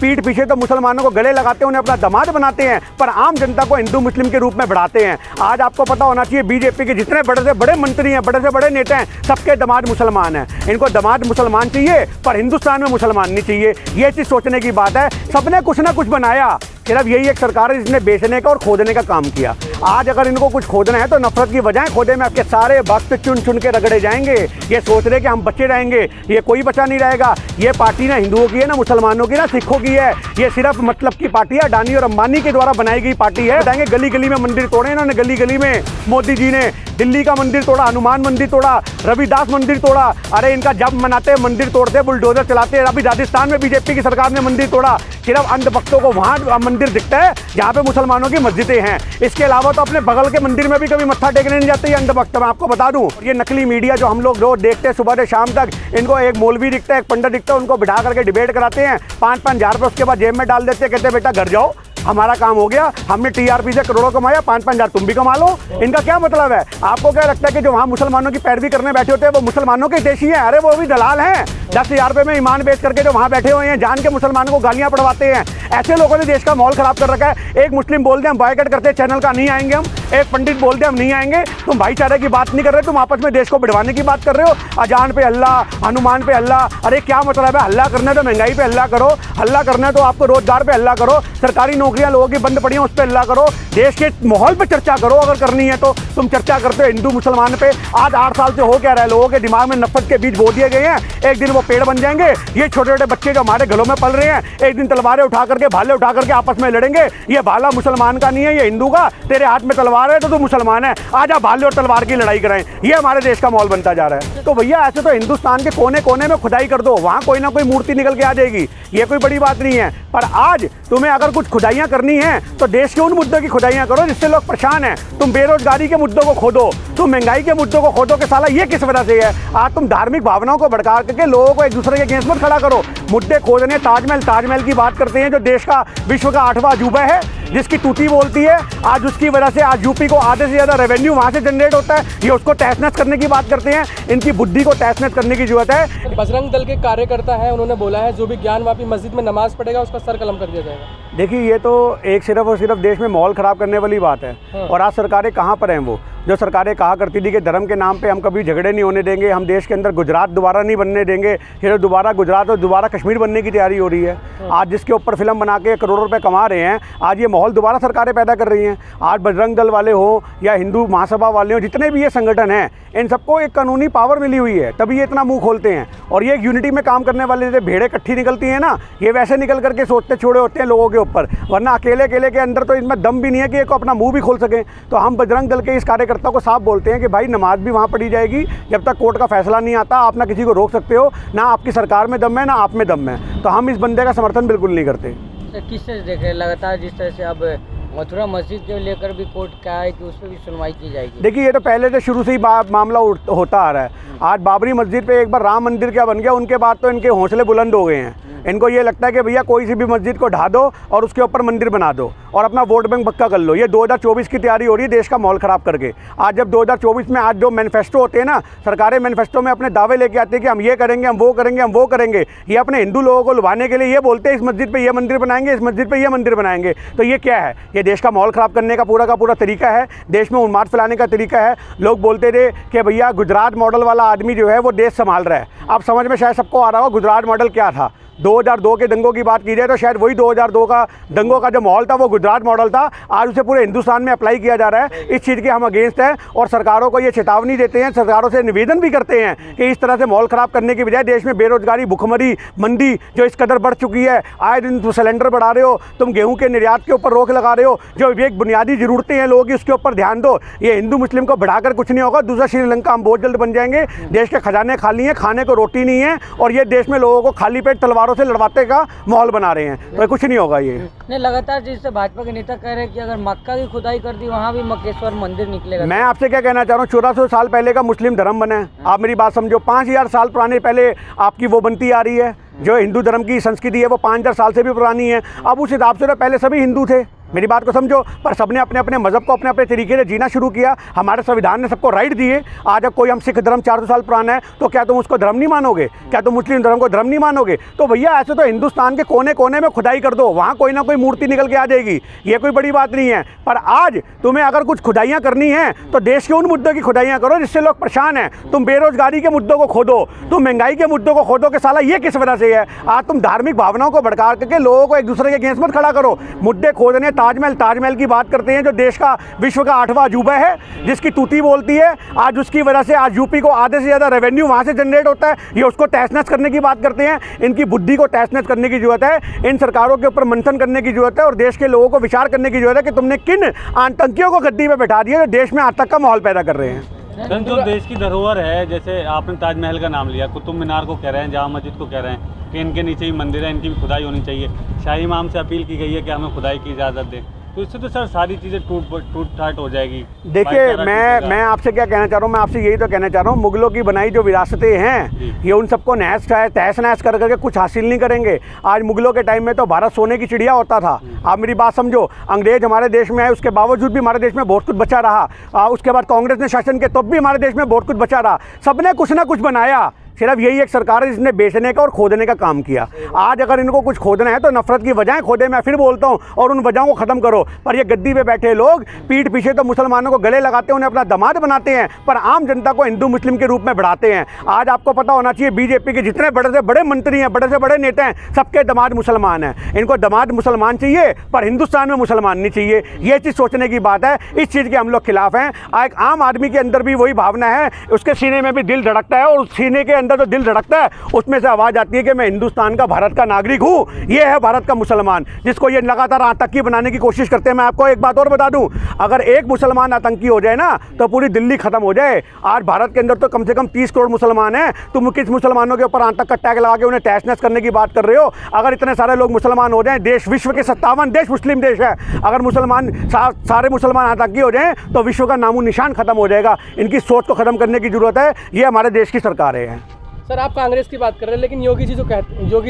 पीठ पीछे तो मुसलमानों को गले लगाते हैं, उन्हें अपना दामाद बनाते हैं, पर आम जनता को हिंदू मुस्लिम के रूप में बढ़ाते हैं। आज आपको पता होना चाहिए बीजेपी के जितने बड़े से बड़े मंत्री हैं, बड़े से बड़े नेता हैं, सबके दामाद मुसलमान हैं। इनको दामाद मुसलमान चाहिए पर हिंदुस्तान में मुसलमान नहीं चाहिए। ये चीज़ सोचने की बात है। सबने कुछ ना कुछ बनाया, सिर्फ यही एक सरकार है जिसने बेचने का और खोदने का काम किया। आज अगर इनको कुछ खोदना है तो नफरत की वजह खोदे में आपके सारे वक्त चुन चुन के रगड़े जाएंगे। ये सोच रहे कि हम बचे रहेंगे, ये कोई बचा नहीं रहेगा। ये पार्टी ना हिंदुओं की है, ना मुसलमानों की, ना सिखों की है। ये सिर्फ मतलब की पार्टी है, अडानी और अंबानी के द्वारा बनाई गई पार्टी है। बताएंगे गली गली में मंदिर तोड़े इन्होंने, गली गली में मोदी जी ने दिल्ली का मंदिर तोड़ा, हनुमान मंदिर तोड़ा, रविदास मंदिर तोड़ा। अरे इनका जब मनाते मंदिर तोड़ते, बुलडोजर चलाते। अभी राजस्थान में बीजेपी की सरकार ने मंदिर तोड़ा। सिर्फ अंधभक्तों को वहाँ मंदिर दिखता है जहाँ पे मुसलमानों की मस्जिदें हैं। इसके अलावा तो अपने बगल के मंदिर में भी कभी मत्था टेकने नहीं जाते ये अंधभक्त। मैं आपको बता दूं, ये नकली मीडिया जो हम लोग रोज देखते हैं सुबह से शाम तक, इनको एक मौलवी दिखता है, एक पंडित दिखता है, उनको बिठा करके डिबेट कराते हैं, 5-5 हज़ार रुपये उसके बाद जेब में डाल देते हैं, कहते हैं बेटा घर जाओ, हमारा काम हो गया, हमने टीआरपी से करोड़ों कमाया, 5-5 हज़ार तुम भी कमा लो। इनका क्या मतलब है? आपको क्या लगता है कि जो वहाँ मुसलमानों की पैरवी करने बैठे होते हैं वो मुसलमानों के देशी हैं? अरे वो भी दलाल हैं। 10,000 रुपये में ईमान बेच करके जो वहाँ बैठे हुए हैं, जान के मुसलमानों को गालियाँ पड़वाते हैं। ऐसे लोगों ने देश का माहौल खराब कर रखा है। एक मुस्लिम बोल दे हम बॉयकॉट करते हैं चैनल का, नहीं आएंगे हम। एक पंडित बोल दे हम नहीं आएंगे। तुम भाईचारे की बात नहीं कर रहे, तुम आपस में देश को बढ़वाने की बात कर रहे हो। अजान पे अल्लाह, हनुमान पे अल्लाह। अरे क्या मतलब है? हल्ला करना है तो महंगाई पे हल्ला करो, हल्ला करना है तो आपको रोजगार पे हल्ला करो, सरकारी नौकरियां लोगों की बंद पड़ी हैं उस पर हल्ला करो, देश के माहौल पे चर्चा करो अगर करनी है तो। तुम चर्चा करते हो हिंदू मुसलमान पे। आज 8 साल से हो क्या रहा है? लोगों के दिमाग में नफरत के बीज बो दिए गए हैं। एक दिन वो पेड़ बन जाएंगे। ये छोटे छोटे बच्चे जो हमारे घरों में पल रहे हैं, एक दिन तलवारें उठा करके, भाले उठा करके आपस में लड़ेंगे। ये भाला मुसलमान का नहीं है, ये हिंदू का। तेरे हाथ में तलवार है तो तू मुसलमान है, आजा भाले और तलवार की लड़ाई कराएं। ये हमारे देश का माहौल बनता जा रहा है। तो भैया ऐसे तो हिंदुस्तान के कोने कोने में खुदाई कर दो, वहाँ कोई ना कोई मूर्ति निकल के आ जाएगी। ये कोई बड़ी बात नहीं है। पर आज तुम्हें अगर कुछ खुदाइयाँ करनी है तो देश के उन मुद्दों की खुदाइयाँ करो जिससे लोग परेशान हैं। तुम बेरोजगारी के मुद्दों को खोदो, तुम महंगाई के मुद्दों को खोदो कि साला ये किस वजह से है। आज तुम धार्मिक भावनाओं को भड़का करके लोगों को एक दूसरे के अगेंस्ट मत खड़ा करो। मुद्दे खोदने, ताजमहल की बात करते हैं जो देश का विश्व का 8वां अजूबा है, जिसकी तूती बोलती है। आज उसकी वजह से आज यूपी को आधे से ज़्यादा रेवेन्यू वहाँ से जनरेट होता है। ये उसको तहस-नहस करने की बात करते हैं। इनकी बुद्धि को तहस-नहस करने की जरूरत है। बजरंग दल के कार्यकर्ता है, उन्होंने बोला है जो भी ज्ञानवापी मस्जिद में नमाज पढ़ेगा उसका सर कलम कर दिया जाएगा। देखिए ये तो एक सिर्फ और सिर्फ देश में माहौल ख़राब करने वाली बात है। और आज सरकारें कहाँ पर हैं? वो जो सरकारें कहा करती थी कि धर्म के नाम पे हम कभी झगड़े नहीं होने देंगे, हम देश के अंदर गुजरात दोबारा नहीं बनने देंगे, फिर दोबारा गुजरात और दोबारा कश्मीर बनने की तैयारी हो रही है। आज जिसके ऊपर फिल्म बना के करोड़ों रुपए कमा रहे हैं, आज ये माहौल दोबारा सरकारें पैदा कर रही हैं। आज बजरंग दल वाले हो या हिंदू महासभा वाले हो, जितने भी ये संगठन हैं, इन सबको एक कानूनी पावर मिली हुई है, तभी ये इतना मुंह खोलते हैं। और ये एक यूनिटी में काम करने वाले जैसे भेड़ें इकट्ठी निकलती हैं ना, ये वैसे निकल करके सोचते छोड़े होते हैं लोगों के ऊपर। वरना अकेले अकेले के अंदर तो इनमें दम भी नहीं है कि एक अपना मुंह भी खोल सकें। तो हम बजरंग दल के इस कार्यकर्ता को साफ बोलते हैं कि भाई नमाज भी वहाँ पढ़ी जाएगी जब तक कोर्ट का फैसला नहीं आता। आप ना किसी को रोक सकते हो, ना आपकी सरकार में दम है ना आप में दम है। तो हम इस बंदे का समर्थन बिल्कुल नहीं करते। किससे देखे लगातार जिस तरह से अब मथुरा मस्जिद को लेकर भी कोर्ट का है कि उस पर भी सुनवाई की जाएगी। देखिए ये तो पहले से शुरू से ही मामला होता आ रहा है। आज बाबरी मस्जिद पे एक बार राम मंदिर क्या बन गया, उनके बाद तो इनके हौसले बुलंद हो गए हैं। इनको ये लगता है कि भैया कोई सी भी मस्जिद को ढा दो और उसके ऊपर मंदिर बना दो और अपना वोट बैंक पक्का कर लो। ये 2024 की तैयारी हो रही है देश का माहौल ख़राब करके। आज जब 2024 में आज जो मैनिफेस्टो होते हैं ना, सरकारें मैनिफेस्टो में अपने दावे लेके आती है कि हम ये करेंगे, हम वो करेंगे, हम वो करेंगे। ये अपने हिंदू लोगों को लुभाने के लिए ये बोलते हैं इस मस्जिद पे ये मंदिर बनाएंगे, इस मस्जिद पे ये मंदिर बनाएंगे। तो ये क्या है? ये देश का माहौल ख़राब करने का पूरा तरीका है, देश में उन्माद फैलाने का तरीका है। लोग बोलते थे कि भैया गुजरात मॉडल वाला आदमी जो है वो देश संभाल रहा है। अब समझ में शायद सबको आ रहा हो गुजरात मॉडल क्या था। 2002 के दंगों की बात की जाए तो शायद वही 2002 का दंगों का जो माहौल था वो गुजरात मॉडल था। आज उसे पूरे हिंदुस्तान में अप्लाई किया जा रहा है। इस चीज़ के हम अगेंस्ट हैं और सरकारों को ये चेतावनी देते हैं, सरकारों से निवेदन भी करते हैं कि इस तरह से माहौल ख़राब करने की बजाय देश में बेरोजगारी, भुखमरी, मंदी जो इस कदर बढ़ चुकी है, आए दिन तुम सिलेंडर बढ़ा रहे हो, तुम गेहूँ के निर्यात के ऊपर रोक लगा रहे हो, जो एक बुनियादी ज़रूरतें हैं लोगों की उसके ऊपर ध्यान दो। ये हिंदू मुस्लिम को बढ़ाकर कुछ नहीं होगा। दूसरा श्रीलंका हम बहुत जल्द बन जाएंगे। देश के खजाने खाली हैं, खाने को रोटी नहीं है और ये देश में लोगों को खाली पेट तलवारों से लड़वाते का माहौल बना रहे हैं। तो कुछ नहीं होगा। ये नहीं, लगातार जिससे भाजपा के नेता कह रहे हैं कि अगर मक्का की खुदाई कर दी वहाँ भी मक्केश्वर मंदिर निकलेगा। मैं आपसे क्या कहना चाह रहा हूँ, 1400 साल पहले का मुस्लिम धर्म बना है। आप मेरी बात समझो, 5000 साल पुराने पहले आपकी वो बनती आ रही है। जो हिंदू धर्म की संस्कृति है वो 5000 साल से भी पुरानी है। अब उस हिसाब से तो पहले सभी हिंदू थे, मेरी बात को समझो। पर सबने अपने अपने मज़हब को अपने अपने तरीके से जीना शुरू किया। हमारे संविधान ने सबको राइट दिए। आज अब कोई हम सिख धर्म 400 साल पुराना है तो क्या तुम उसको धर्म नहीं मानोगे? क्या तुम मुस्लिम धर्म को धर्म नहीं मानोगे? तो भैया ऐसे तो हिंदुस्तान के कोने कोने में खुदाई कर दो, वहाँ कोई ना कोई मूर्ति निकल के आ जाएगी, ये कोई बड़ी बात नहीं है। पर आज तुम्हें अगर कुछ खुदाइयाँ करनी है तो देश के उन मुद्दों की खुदाइयाँ करो जिससे लोग परेशान हैं। तुम बेरोजगारी के मुद्दों को खोदो, तुम महंगाई के मुद्दों को खोदो कि साला ये किस वजह से है। आज तुम धार्मिक भावनाओं को भड़का करके लोगों को एक दूसरे के अगेंस्ट मत खड़ा करो। मुद्दे खोदने, ताजमहल की बात करते हैं जो देश का विश्व का 8वां अजूबा है, जिसकी तूती बोलती है। आज उसकी वजह से आज यूपी को आधे से ज़्यादा रेवेन्यू वहाँ से जनरेट होता है। ये उसको तहस नहस करने की बात करते हैं। इनकी बुद्धि को तहस नहस करने की जरूरत है। इन सरकारों के ऊपर मंथन करने की जरूरत है और देश के लोगों को विचार करने की जरूरत है कि तुमने किन आतंकियों को गद्दी पे बैठा दिया जो देश में आतंक का माहौल पैदा कर रहे हैं। जो देश की धरोहर है, जैसे आपने ताजमहल का नाम लिया, कुतुब मीनार को कह रहे हैं, जामा मस्जिद को कह रहे हैं कि इनके नीचे ही मंदिर है, इनकी भी खुदाई होनी चाहिए। शाही इमाम से अपील की गई है कि हमें खुदाई की इजाज़त दें, तो इससे तो सर सारी चीज़ें टूट ठाट हो जाएगी। देखिए मैं आपसे क्या कहना चाह रहा हूँ, मैं आपसे यही तो कहना चाह रहा हूँ, मुगलों की बनाई जो विरासतें हैं ये उन सबको तहस नहस कर करके कुछ हासिल नहीं करेंगे। आज मुगलों के टाइम में तो भारत सोने की चिड़िया होता था। आप मेरी बात समझो, अंग्रेज हमारे देश में आए उसके बावजूद भी हमारे देश में बहुत कुछ बचा रहा। उसके बाद कांग्रेस ने शासन किया तब भी हमारे देश में बहुत कुछ बचा रहा। सबने कुछ ना कुछ बनाया, सिर्फ यही एक सरकार है जिसने बेचने का और खोदने का काम किया। आज अगर इनको कुछ खोदना है तो नफरत की वजहें खोदे, मैं फिर बोलता हूँ, और उन वजहों को ख़त्म करो। पर ये गद्दी पे बैठे लोग पीठ पीछे तो मुसलमानों को गले लगाते हैं, उन्हें अपना दामाद बनाते हैं, पर आम जनता को हिंदू मुस्लिम के रूप में बढ़ाते हैं। आज आपको पता होना चाहिए बीजेपी के जितने बड़े से बड़े मंत्री हैं, बड़े से बड़े नेता हैं, सबके दामाद मुसलमान हैं। इनको दामाद मुसलमान चाहिए पर हिंदुस्तान में मुसलमान नहीं चाहिए। ये चीज़ सोचने की बात है। इस चीज़ के हम लोग खिलाफ हैं। एक आम आदमी के अंदर भी वही भावना है, उसके सीने में भी दिल धड़कता है, और उस सीने के अंदर जो दिल धड़कता है उसमें से आवाज़ आती है कि मैं हिंदुस्तान का, भारत का नागरिक हूँ। ये है भारत का मुसलमान, जिसको ये लगातार आतंकी बनाने की कोशिश करते हैं। मैं आपको एक बात और बता दूं, अगर एक मुसलमान आतंकी हो जाए ना तो पूरी दिल्ली खत्म हो जाए। आज भारत के अंदर तो कम से कम 30 करोड़ मुसलमान हैं। तुम किस मुसलमानों के ऊपर आतंक का टैग लगा के उन्हें तहस नहस करने की बात कर रहे हो? अगर इतने सारे लोग मुसलमान हो जाएं, देश विश्व के 57 देश मुस्लिम देश है, अगर मुसलमान सारे मुसलमान आतंकी हो जाएं तो विश्व का नामो निशान खत्म हो जाएगा। इनकी सोच को खत्म करने की जरूरत है। ये हमारे देश की सरकारें हैं। सर आप कांग्रेस की बात कर रहे हैं, लेकिन योगी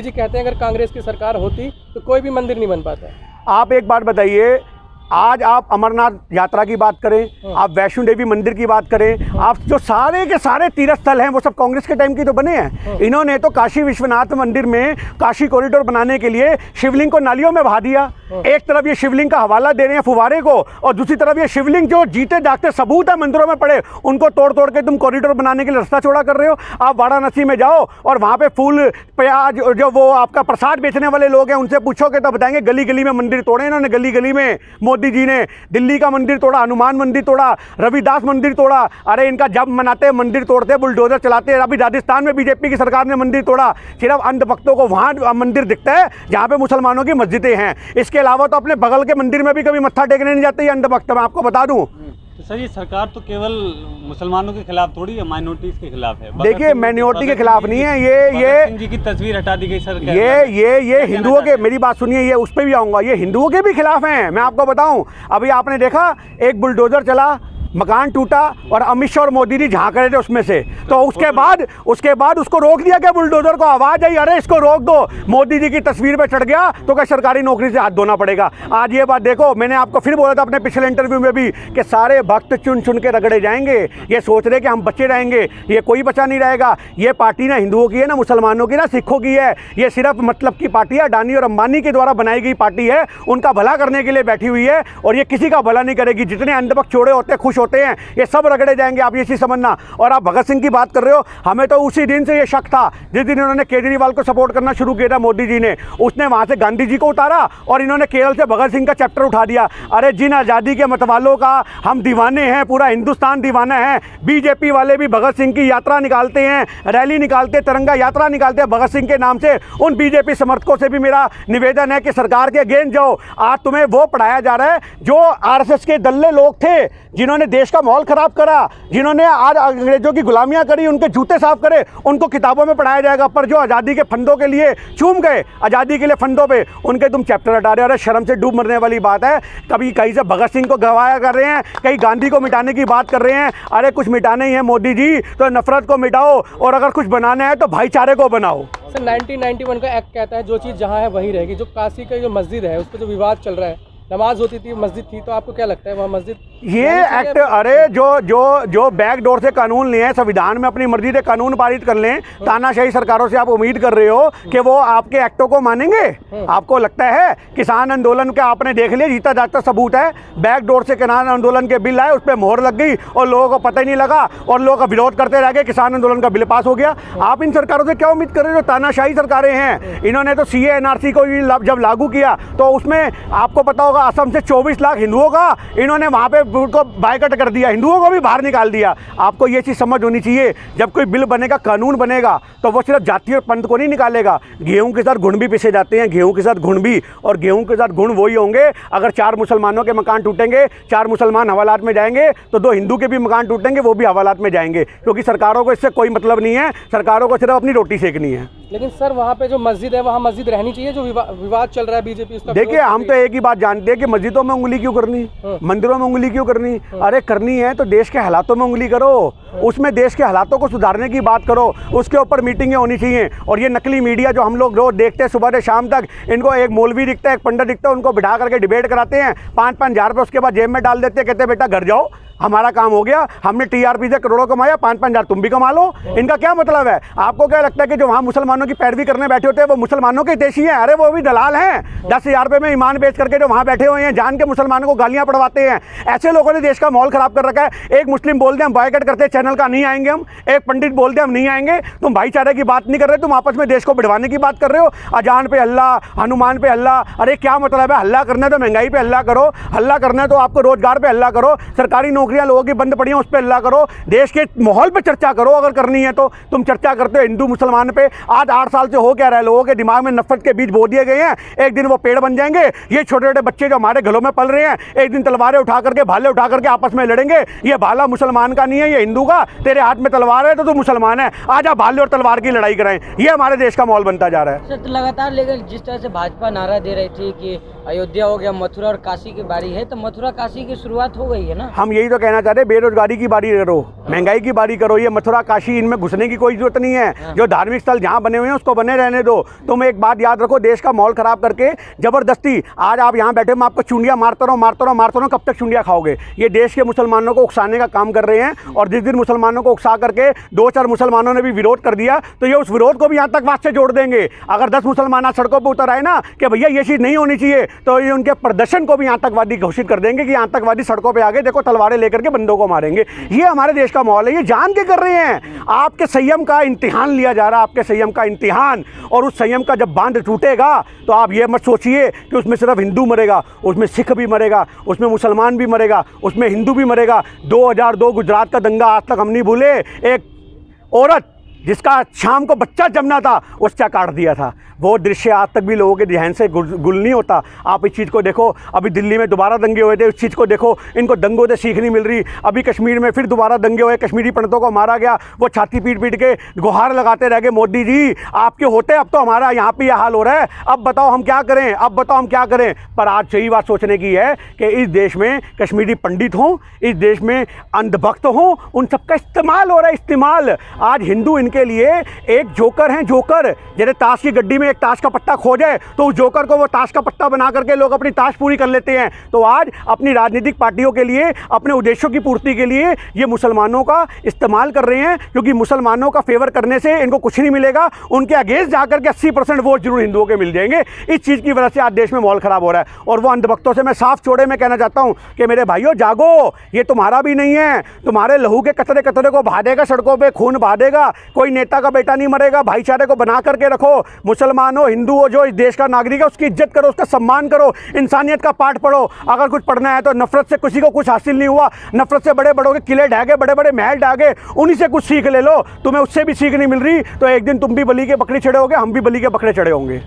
जी कहते हैं अगर कांग्रेस की सरकार होती तो कोई भी मंदिर नहीं बन पाता। आप एक बात बताइए, आज आप अमरनाथ यात्रा की बात करें, आप वैष्णो देवी मंदिर की बात करें, आप जो सारे के सारे तीर्थ स्थल हैं वो सब कांग्रेस के टाइम की तो बने हैं। इन्होंने तो काशी विश्वनाथ मंदिर में काशी कॉरिडोर बनाने के लिए शिवलिंग को नालियों में बहा दिया। एक तरफ ये शिवलिंग का हवाला दे रहे हैं फुवारे को, और दूसरी तरफ ये शिवलिंग जो जीते जागते सबूत है मंदिरों में पड़े, उनको तोड़ तोड़ के तुम कॉरिडोर बनाने के लिए रास्ता चौड़ा कर रहे हो। आप वाराणसी में जाओ और वहाँ पे फूल प्याज जो वो आपका प्रसाद बेचने वाले लोग हैं उनसे पूछोगे तो बताएंगे गली गली में मंदिर तोड़े इन्होंने। गली गली में मोदी जी ने दिल्ली का मंदिर तोड़ा, हनुमान मंदिर तोड़ा, रविदास मंदिर तोड़ा। अरे इनका जब मनाते मंदिर तोड़ते, बुलडोजर चलाते। अभी राजस्थान में बीजेपी की सरकार ने मंदिर तोड़ा। सिर्फ अंधभक्तों को वहाँ मंदिर दिखता है जहाँ पे मुसलमानों की मस्जिदें हैं। इसके अलावा तो अपने बगल के मंदिर में भी कभी मत्था टेकने नहीं जाते ये अंधभक्त। मैं आपको बता दूं, तो सर ये सरकार तो केवल मुसलमानों के खिलाफ थोड़ी है, माइनॉरिटीज के खिलाफ है। देखिए माइनॉरिटी के खिलाफ नहीं है ये जी की तस्वीर हटा दी गई सर। ये हिंदुओं के, मेरी बात सुनिए, ये उस पर भी आऊँगा, ये हिंदुओं के भी खिलाफ हैं। मैं आपको बताऊं, अभी आपने देखा एक बुलडोजर चला, मकान टूटा और अमित शाह और मोदी जी झांक रहे थे उसमें से, तो उसके बाद उसको रोक दिया गया बुलडोजर को। आवाज़ आई अरे इसको रोक दो। मोदी जी की तस्वीर पे चढ़ गया तो क्या सरकारी नौकरी से हाथ धोना पड़ेगा। आज ये बात देखो, मैंने आपको फिर बोला था अपने पिछले इंटरव्यू में भी कि सारे भक्त चुन चुन के रगड़े जाएंगे। ये सोच रहे कि हम बचे रहेंगे, ये कोई बचा नहीं रहेगा। ये पार्टी ना हिंदुओं की है, ना मुसलमानों की, ना सिखों की है। ये सिर्फ मतलब की पार्टी है, अडानी और अंबानी के द्वारा बनाई गई पार्टी है। उनका भला करने के लिए बैठी हुई है और ये किसी का भला नहीं करेगी। जितने अंधभक्त छोड़े होते खुश होते हैं ये सब रगड़े जाएंगे, आप ये चीज़ समझना। और आप भगत सिंह की बात कर रहे हो, हमें तो उसी दिन से ये शक था जिस दिन इन्होंने केजरीवाल को सपोर्ट करना शुरू किया था मोदी जी ने। उसने वहाँ से गांधी जी को उतारा और इन्होंने केरल से भगत सिंह का चैप्टर उठा दिया। अरे जिन आज़ादी के मतवालों का हम दीवाने हैं, पूरा हिंदुस्तान दीवाना है। बीजेपी वाले भी भगत सिंह की यात्रा निकालते हैं, रैली निकालते, तिरंगा यात्रा निकालते हैं भगत सिंह के नाम से। उन बीजेपी समर्थकों से भी मेरा निवेदन है कि सरकार के अगेंस्ट जाओ। आज तुम्हें वो पढ़ाया जा रहा है जो आरएसएस के दल्ले लोग थे, जिन्होंने देश का माहौल खराब करा, जिन्होंने आज अंग्रेजों की गुलामियां करी, उनके जूते साफ करे, उनको किताबों में पढ़ाया जाएगा। पर जो आज़ादी के फंदों के लिए चूम गए, आज़ादी के लिए फंदों पे, उनके तुम चैप्टर हटा रहे हो। अरे शर्म से डूब मरने वाली बात है। कभी कहीं से भगत सिंह को गवाया कर रहे हैं, कहीं गांधी को मिटाने की बात कर रहे हैं। अरे कुछ मिटाने ही है मोदी जी तो नफरत को मिटाओ, और अगर कुछ बनाना है तो भाईचारे को बनाओ। सर 1991 का एक्ट कहता है जो चीज़ जहाँ है वहीं रहेगी। जो काशी का जो मस्जिद है उस पर जो विवाद चल रहा है, नमाज होती थी, मस्जिद थी, तो आपको क्या लगता है वहाँ मस्जिद ये एक्ट, अरे जो बैक डोर से कानून लिए हैं, संविधान में अपनी मर्जी से कानून पारित कर लें, तानाशाही सरकारों से आप उम्मीद कर रहे हो कि वो आपके एक्टों को मानेंगे? आपको लगता है? किसान आंदोलन के आपने देख लिया, जीता जागता सबूत है, बैक डोर से किसान आंदोलन के बिल आए, उस पर मोहर लग गई और लोगों को पता ही नहीं लगा और लोगों का विरोध करते रह गए, किसान आंदोलन का बिल पास हो गया। आप इन सरकारों से क्या उम्मीद कर रहे हो जो तानाशाही सरकारें हैं? इन्होंने तो CA NRC को जब लागू किया तो उसमें आपको पता होगा असम से 24 लाख हिंदुओं का इन्होंने वहाँ पे उनको बायकट कर दिया, हिंदुओं को भी बाहर निकाल दिया। आपको ये चीज़ समझ होनी चाहिए, जब कोई बिल बनेगा, कानून बनेगा, तो वो सिर्फ जाति और पंथ को नहीं निकालेगा, गेहूं के साथ गुण भी पिसे जाते हैं, गेहूं के साथ गुण भी, और गेहूं के साथ गुण वही होंगे। अगर 4 मुसलमानों के मकान टूटेंगे, 4 मुसलमान हवालात में जाएंगे, तो 2 हिंदू के भी मकान टूटेंगे, वो भी हवालात में जाएंगे, क्योंकि सरकारों को इससे कोई मतलब नहीं है, सरकारों को सिर्फ अपनी रोटी सेकनी है। लेकिन सर वहाँ पे जो मस्जिद है, वहाँ मस्जिद रहनी चाहिए, जो विवाद चल रहा है बीजेपी उसका। देखिए, हम तो एक ही बात जानते हैं कि मस्जिदों में उंगली क्यों करनी, मंदिरों में उंगली क्यों करनी? अरे करनी है तो देश के हालातों में उंगली करो, उसमें देश के हालातों को सुधारने की बात करो, उसके ऊपर मीटिंगें होनी चाहिए। और ये नकली मीडिया जो हम लोग रोज देखते हैं सुबह से शाम तक, इनको एक मौलवी दिखता है, एक पंडित दिखता है, उनको बिठा करके डिबेट कराते हैं, 5-5 हज़ार रुपये उसके बाद जेब में डाल देते हैं, कहते हैं बेटा घर जाओ, हमारा काम हो गया, हमने TRP से करोड़ों कमाया, 5-5 हज़ार तुम भी कमा लो। इनका क्या मतलब है? आपको क्या लगता है कि जो वहाँ मुसलमानों की पैरवी करने बैठे होते हैं वो मुसलमानों के देशी हैं? अरे वो भी दलाल हैं, 10,000 रुपये में ईमान बेच करके जो वहाँ बैठे हुए हैं, जान के मुसलमानों को गालियाँ पड़वाते हैं। ऐसे लोगों ने देश का माहौल खराब कर रखा है। एक मुस्लिम बोल दे हम बायकट करते हैं चैनल का, नहीं आएंगे हम, एक पंडित बोल दे हम नहीं आएंगे। तुम भाईचारे की बात नहीं कर रहे, तुम आपस में देश को बिड़वाने की बात कर रहे हो। अजान पे अल्लाह, हनुमान पे अल्लाह, अरे क्या मतलब है? हल्ला करना है तो महंगाई पे हल्ला करो, हल्ला करना है तो आपको रोजगार पे हल्ला करो, सरकारी नौकरियां लोगों की बंद पड़ी उस पर अल्लाह करो, देश के माहौल पे चर्चा करो अगर करनी है तो। तुम चर्चा करते हो हिंदू मुसलमान पे। आज 8 साल से हो क्या रहा है? लोगों के दिमाग में नफरत के बीज बो दिए गए हैं, एक दिन वो पेड़ बन जाएंगे। ये छोटे छोटे बच्चे जो हमारे घरों में पल रहे हैं, एक दिन तलवारें उठा करके, भाले उठा करके आपस में लड़ेंगे। ये भाला मुसलमान का नहीं है, ये हिंदू का। तेरे हाथ में तलवार है तो तू मुसलमान है, आजा भाले और तलवार की लड़ाई कराएं। ये हमारे देश का माहौल बनता जा रहा है। सर लगातार, लेकिन जिस तरह से भाजपा नारा दे रही थी कि अयोध्या हो गया, मथुरा और काशी की बारी है, तो मथुरा काशी की शुरुआत हो गई है ना। हम यही तो कहना चाहते हैं, बेरोजगारी की बारी करो, महंगाई की बारी करो। ये मथुरा काशी इनमें घुसने की कोई जरूरत नहीं है। जो धार्मिक स्थल जहाँ बने हुए हैं उसको बने रहने दो। तुम एक बात याद रखो, देश का माहौल खराब करके जबरदस्ती आज आप यहाँ बैठे, मैं आपको चुंडियाँ मारता रहूँ, कब तक चुंडियाँ खाओगे? ये देश के मुसलमानों को उकसाने का काम कर रहे हैं। और जिस दिन मुसलमानों को उकसा करके 2-4 मुसलमानों ने भी विरोध कर दिया तो ये उस विरोध को भी यहाँ तक बात से जोड़ देंगे। अगर 10 मुसलमान आज सड़कों पर उतर आए ना कि भैया ये चीज़ नहीं होनी चाहिए, तो ये उनके प्रदर्शन को भी आतंकवादी घोषित कर देंगे कि आतंकवादी सड़कों पर आगे देखो तलवारें लेकर के बंदों को मारेंगे। ये हमारे देश का माहौल है, ये जान के कर रहे हैं। आपके संयम का इम्तिहान लिया जा रहा है, आपके संयम का इम्तिहान। और उस संयम का जब बांध टूटेगा तो आप ये मत सोचिए कि उसमें सिर्फ हिंदू मरेगा, उसमें सिख भी मरेगा, उसमें मुसलमान भी मरेगा, उसमें हिंदू भी मरेगा। 2002 गुजरात का दंगा आज तक हम नहीं भूले। एक औरत जिसका शाम को बच्चा जमना था, उसका काट दिया था। वो दृश्य आज तक भी लोगों के ध्यान से गुल नहीं होता। आप इस चीज़ को देखो, अभी दिल्ली में दोबारा दंगे हुए थे, उस चीज़ को देखो। इनको दंगों से सीख नहीं मिल रही। अभी कश्मीर में फिर दोबारा दंगे हुए, कश्मीरी पंडितों को मारा गया, वो छाती पीट पीट के गुहार लगाते रह गए, मोदी जी आपके होते अब तो हमारा यहाँ पे यह हाल हो रहा है, अब बताओ हम क्या करें, अब बताओ हम क्या करें। पर आज सही बात सोचने की है कि इस देश में कश्मीरी पंडित हों, इस देश में अंधभक्त हों, उन सबका इस्तेमाल हो रहा है, इस्तेमाल। आज हिंदू इनके लिए एक जोकर हैं, जोकर। जैसे ताश की गड्डी में एक ताश का पत्ता खो जाए तो उस जोकर को वो ताश का पत्ता बना करके लोग अपनी ताश पूरी कर लेते हैं। तो आज अपनी राजनीतिक पार्टियों के लिए, अपने उद्देश्यों की पूर्ति के लिए ये मुसलमानों का इस्तेमाल कर रहे हैं, क्योंकि मुसलमानों का फेवर करने से इनको कुछ नहीं मिलेगा। उनके अगेंस्ट जाकर के 80% वोट जरूर हिंदुओं के मिल जाएंगे। इस चीज़ की वजह से आज देश में माहौल खराब हो रहा है। और वो अंधभक्तों से मैं साफ चौड़े में कहना चाहता हूँ कि मेरे भाइयों जागो, ये तुम्हारा भी नहीं है। तुम्हारे लहू के कतरे कतरे को बहा देगा, सड़कों पर खून बहा देगा, कोई नेता का बेटा नहीं मरेगा। भाईचारे को बना करके रखो। मुसलमान हो, हिंदू हो, जो इस देश का नागरिक है उसकी इज्जत करो, उसका सम्मान करो, इंसानियत का पाठ पढ़ो। अगर कुछ पढ़ना है तो नफरत से किसी को कुछ हासिल नहीं हुआ, नफरत से बड़े बड़ों के किले ढागे, बड़े बड़े महल ढागे, उन्हीं से कुछ सीख ले लो। तुम्हें उससे भी सीख नहीं मिल रही तो एक दिन तुम भी बलि के बकरे चढ़े होगे, हम भी बलि के बकरे चढ़े होंगे।